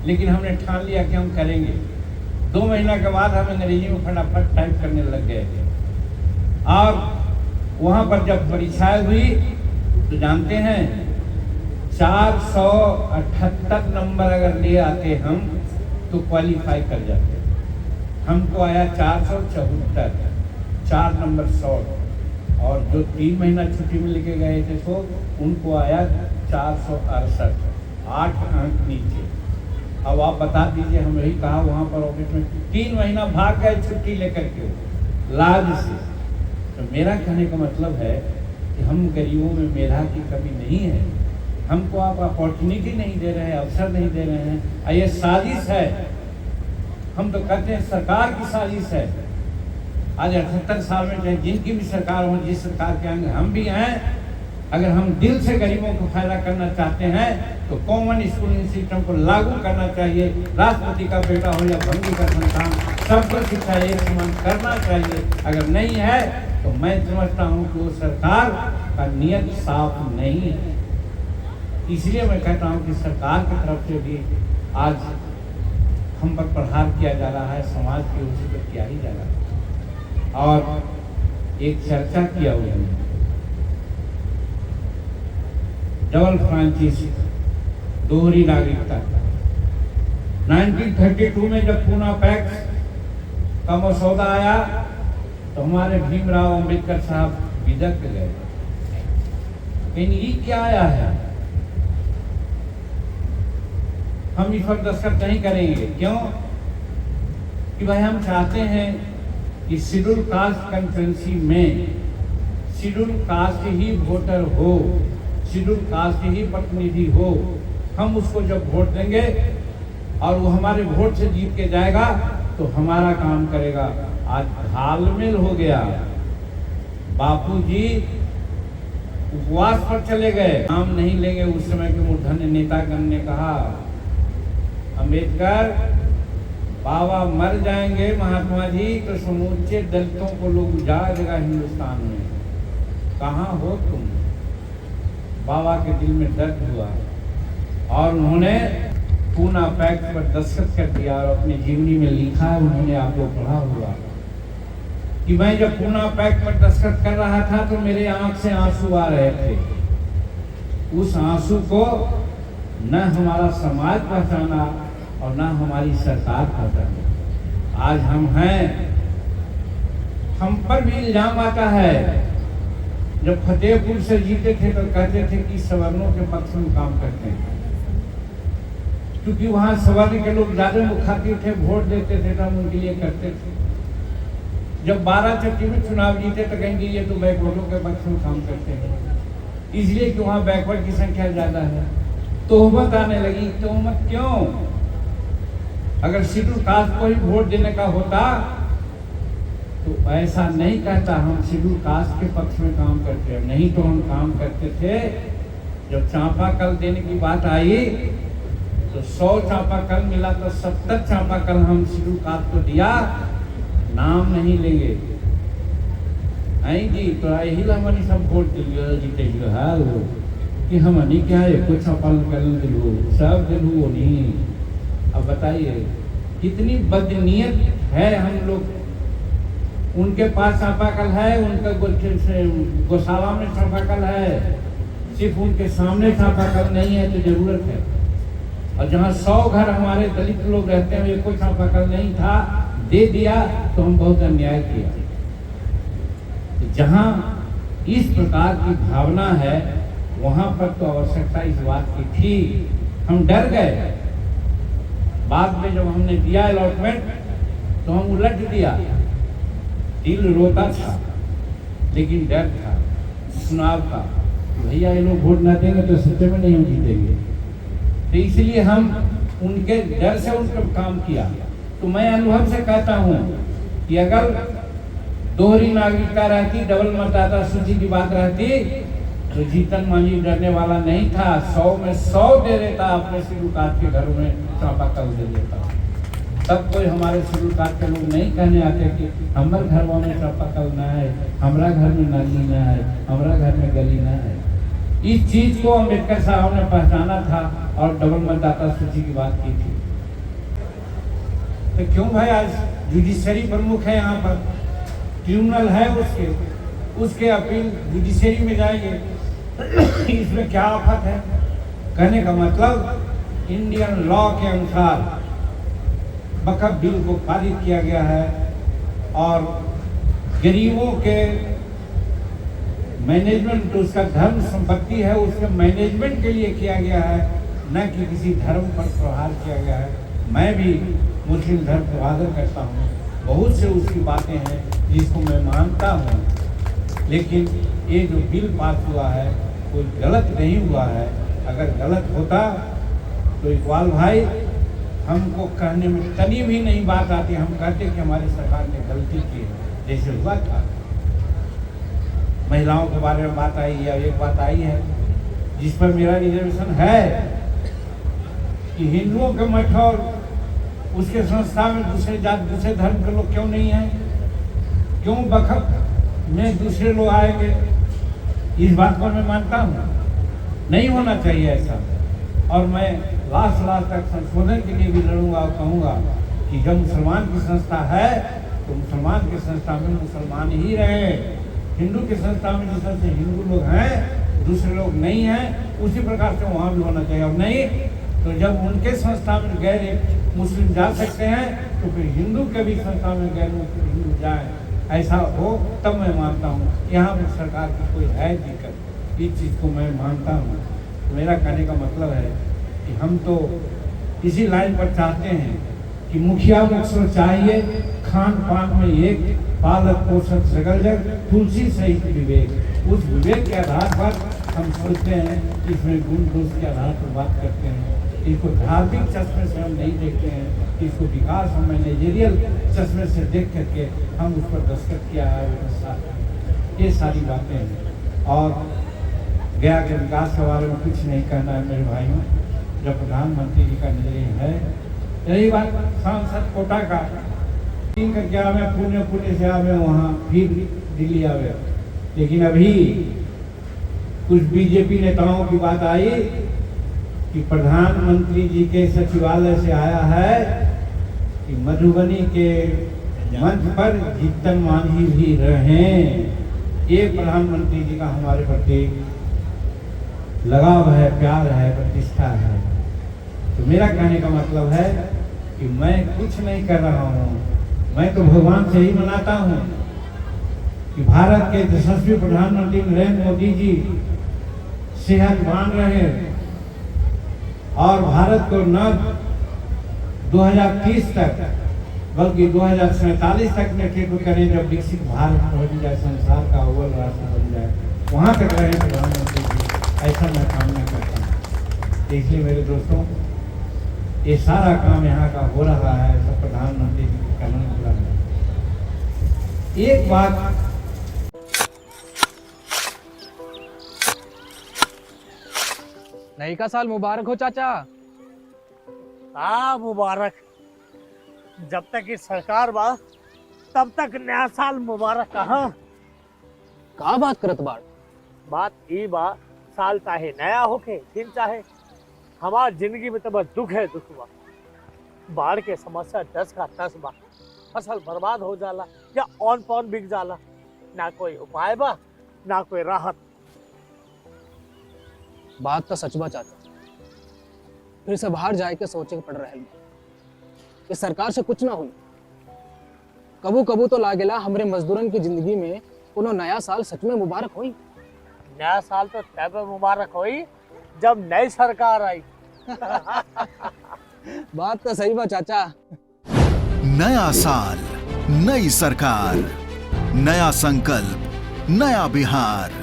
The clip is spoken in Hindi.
लेकिन हमने ठान लिया कि हम करेंगे। 2 महीना के बाद हम अंग्रेजी में फटाफट टाइप करने लग गए थे। और वहाँ पर जब परीक्षाएं हुई तो जानते हैं 478 नंबर अगर ले आते हम तो क्वालिफाई कर जाते। हमको आया 474, 4 नंबर शॉर्ट। और जो 3 महीना छुट्टी में लेके गए थे तो उनको आया 468, 8 अंक नीचे। अब आप बता दीजिए, हम यही कहा वहाँ पर ऑफिस में 3 महीना भाग गए छुट्टी लेकर के लाज से। तो मेरा कहने का मतलब है कि हम गरीबों में मेधा की कमी नहीं है, हमको आप अपॉर्चुनिटी नहीं दे रहे हैं, अवसर नहीं दे रहे हैं। ये साजिश है, हम तो कहते हैं सरकार की साजिश है। आज 78 साल में चाहे जिनकी भी सरकार हो, जिस सरकार के अंग हम भी हैं, अगर हम दिल से गरीबों को फायदा करना चाहते हैं तो कॉमन स्कूलिंग सिस्टम को लागू करना चाहिए। राष्ट्रपति का बेटा हो या भंगी का संतान, सबको शिक्षा एक समान करना चाहिए। अगर नहीं है तो मैं समझता हूँ कि वो सरकार का नियत साफ नहीं है। इसलिए मैं कहता हूँ कि सरकार की तरफ से भी आज हम पर प्रहार किया जा रहा है, समाज की ओर से किया ही जा रहा है। और एक चर्चा किया हुआ है डबल फ्रांचाइजी, दोहरी नागरिकता। 1932 में जब पूना पैक्ट का मसौदा आया तो हमारे भीमराव अंबेडकर साहब विदक गए, लेकिन ये क्या आया है, हम इस पर दस्तखत नहीं करेंगे। क्यों? कि भाई हम चाहते हैं कि शेड्यूल कास्ट कॉन्फ्रेंसी में शेड्यूल कास्ट ही वोटर हो, शेड्यूल कास्ट ही प्रतिनिधि हो। हम उसको जब वोट देंगे और वो हमारे वोट से जीत के जाएगा तो हमारा काम करेगा। आज घालमेल हो गया। बापूजी उपवास पर चले गए, नाम नहीं लेंगे। उस समय के मूर्धन्य नेतागण ने कहा, अंबेडकर बाबा मर जाएंगे महात्मा जी तो समूचे दलितों को लोग उजाड़ देगा हिंदुस्तान में, कहाँ हो तुम। बाबा के दिल में दर्द हुआ और उन्होंने पूना पैक्ट पर दस्तखत कर दिया और अपनी जीवनी में लिखा है, उन्होंने आपको पढ़ा हुआ कि मैं जब पूना पैक्ट पर दस्तखत कर रहा था तो मेरे आंख से आंसू आ रहे थे। उस आंसू को न हमारा समाज पहचाना और ना हमारी सरकार पहचानी। आज हम हैं, हम पर भी इल्जाम आता है। जब फतेहपुर से जीते थे तो कहते थे कि सवर्णों के पक्ष में काम करते हैं, क्योंकि वहां सवर्ण के लोग ज्यादा मुखातिब थे, वोट देते थे तो हम उनके लिए करते थे। जब 12 चट्टी में चुनाव जीते तो कहेंगे ये तो बैकवर्डों के पक्ष में काम करते हैं, इसलिए कि वहां बैकवर्ड की संख्या ज्यादा है। तोहमत आने लगी। तोहमत क्यों? अगर शेड्यूल कास्ट को ही वोट देने का होता तो ऐसा नहीं कहता हम शेड्यूल कास्ट के पक्ष में काम करते हैं। नहीं तो हम काम करते थे। जब चापाकल देने की बात आई तो 100 चापाकल मिला तो 70 चापाकल हम शेड्यूल कास्ट को दिया। नाम नहीं लेंगे आई जी तो यही हमारी सब वोट जीते हाल हो कि हम नहीं क्या है कुछ चापाकल दिलो सब दिलो नहीं। अब बताइए कितनी बदनीयत है हम लोग। उनके पास चापाकल है, उनका गौशाला में चापाकल है, सिर्फ उनके सामने चापाकल नहीं है तो जरूरत है। और जहाँ 100 घर हमारे दलित लोग रहते हैं कोई चापाकल नहीं था, दे दिया तो हम बहुत अन्याय किया। तो जहाँ इस प्रकार की भावना है वहाँ पर तो आवश्यकता इस बात की थी। हम डर गए। बाद में जब हमने दिया अलॉटमेंट तो हम उलट दिया। दिल रोता था लेकिन डर था चुनाव का, भैया ये लोग वोट ना देंगे तो सच्चे में नहीं हम जीतेंगे। तो इसलिए हम उनके डर से उन पर काम किया। तो मैं अनुभव से कहता हूँ कि अगर दोहरी नागरिकता रहती, डबल मतदाता सूची की बात रहती तो जीतन मांझी डरने वाला नहीं था। 100 में 100 दे देता, अपने शेड्यूल कास्ट के घरों में चापाकल दे देता। तब कोई हमारे शेड्यूल कास्ट के लोग नहीं कहने आते कि हमारे घर में चापाकल ना है, हमारा घर में नाली ना है, हमारा घर में गली ना है। इस चीज को अम्बेडकर साहब ने पहचाना था और डबल मतदाता सूची की बात की थी। तो क्यों भाई आज जुडिशरी प्रमुख है यहाँ पर, ट्रिब्यूनल है उसके अपील जुडिशरी में जाएंगे, इसमें क्या आफत है? कहने का मतलब इंडियन लॉ के अनुसार वक्फ बिल को पारित किया गया है और गरीबों के मैनेजमेंट, उसका धर्म संपत्ति है उसके मैनेजमेंट के लिए किया गया है, न कि किसी धर्म पर प्रहार किया गया है। मैं भी मुस्लिम धर्म को आदर करता हूँ, बहुत से उसकी बातें हैं जिसको मैं मानता हूँ, लेकिन ये जो बिल पास हुआ है कोई गलत नहीं हुआ है। अगर गलत होता तो इकबाल भाई हमको कहने में तनी भी नहीं बात आती, हम कहते कि हमारी सरकार ने गलती की है, जैसे हुआ था। महिलाओं के बारे में बात आई या एक बात आई है जिस पर मेरा रिजर्वेशन है कि हिंदुओं के मठ और उसके संस्था में दूसरे जात दूसरे धर्म के लोग क्यों नहीं हैं, क्यों वक्फ में दूसरे लोग आएंगे? इस बात को मैं मानता हूँ, नहीं होना चाहिए ऐसा। और मैं लास्ट तक संशोधन के लिए भी लड़ूंगा और कहूँगा कि जब मुसलमान की संस्था है तो मुसलमान की संस्था में मुसलमान ही रहे, हिंदू की संस्था में जिस तरह से हिंदू लोग हैं दूसरे लोग नहीं हैं, उसी प्रकार से वहाँ भी होना चाहिए। और नहीं तो जब उनके संस्था में गैर मुस्लिम जा सकते हैं तो फिर हिंदू के भी संस्था में गैर मुस्लिम हिंदू जाए, ऐसा हो तब मैं मानता हूँ यहाँ पर सरकार की कोई है दिक्कत, इस चीज़ को मैं मानता हूँ। मेरा कहने का मतलब है कि हम तो इसी लाइन पर चाहते हैं कि मुखिया मुख्य चाहिए, खान पान में एक, पालक पोषक सगल जग, तुलसी सहित विवेक। उस विवेक के आधार पर हम सोचते हैं, इसमें गुण दोष के आधार पर बात करते हैं। इसको धार्मिक चश्मे से हम नहीं देखते हैं, इसको विकास और मैनेजरियल चश्मे से देख करके हम उस पर दस्तखत किया है, ये सारी बातें हैं। और गया के विकास के बारे में कुछ नहीं कहना है मेरे भाइयों, जब प्रधानमंत्री जी का नजरिया है। यही बात सांसद कोटा का क्या मैं पुणे से आवे, वहाँ फिर दिल्ली आवे, लेकिन अभी कुछ बीजेपी नेताओं की बात आई कि प्रधानमंत्री जी के सचिवालय से आया है कि मधुबनी के मंच पर जीतन मांझी भी रहें। ये प्रधानमंत्री जी का हमारे प्रति लगाव है, प्यार है, प्रतिष्ठा है। तो मेरा कहने का मतलब है कि मैं कुछ नहीं कर रहा हूँ, मैं तो भगवान से ही मनाता हूँ कि भारत के यशस्वी प्रधानमंत्री नरेंद्र मोदी जी सेहतवान रहे और भारत को न 2030 तक बल्कि 2047 तक नेतृत्व करें, जब विकसित भारत बन जाए, संसार का अव्वल राष्ट्र बन जाए, वहाँ तक रहे प्रधानमंत्री जी, ऐसा मैं कामना करता हूँ। इसलिए मेरे दोस्तों, ये सारा काम यहाँ का हो रहा है सब प्रधानमंत्री जी के कलम पूरा है। एक बात नई का साल मुबारक हो चाचा। हाँ मुबारक, जब तक ये सरकार बा तब तक नया साल मुबारक। कहाँ का बात करत बाड़? बात ई बा, साल चाहे नया होके दिन चाहे, हमार जिंदगी में तो बस दुख है, दुख बा। बाढ़ के समस्या 10 का 10 बा, फसल बर्बाद हो जाला या ऑन पॉन बिक जाला, ना कोई उपाय बा ना कोई राहत। बात तो सच बा चाचा, फिर से बाहर जाए के सोचे के पड़ रहे कि सरकार से कुछ ना हुई। कबू कबू तो लागेला हमरे मजदूरन की जिंदगी में कोनो नया साल सच में मुबारक होई। नया साल तो तब मुबारक होई जब नई सरकार आई। बात तो सही बा चाचा। नया साल, नई सरकार, नया संकल्प, नया बिहार।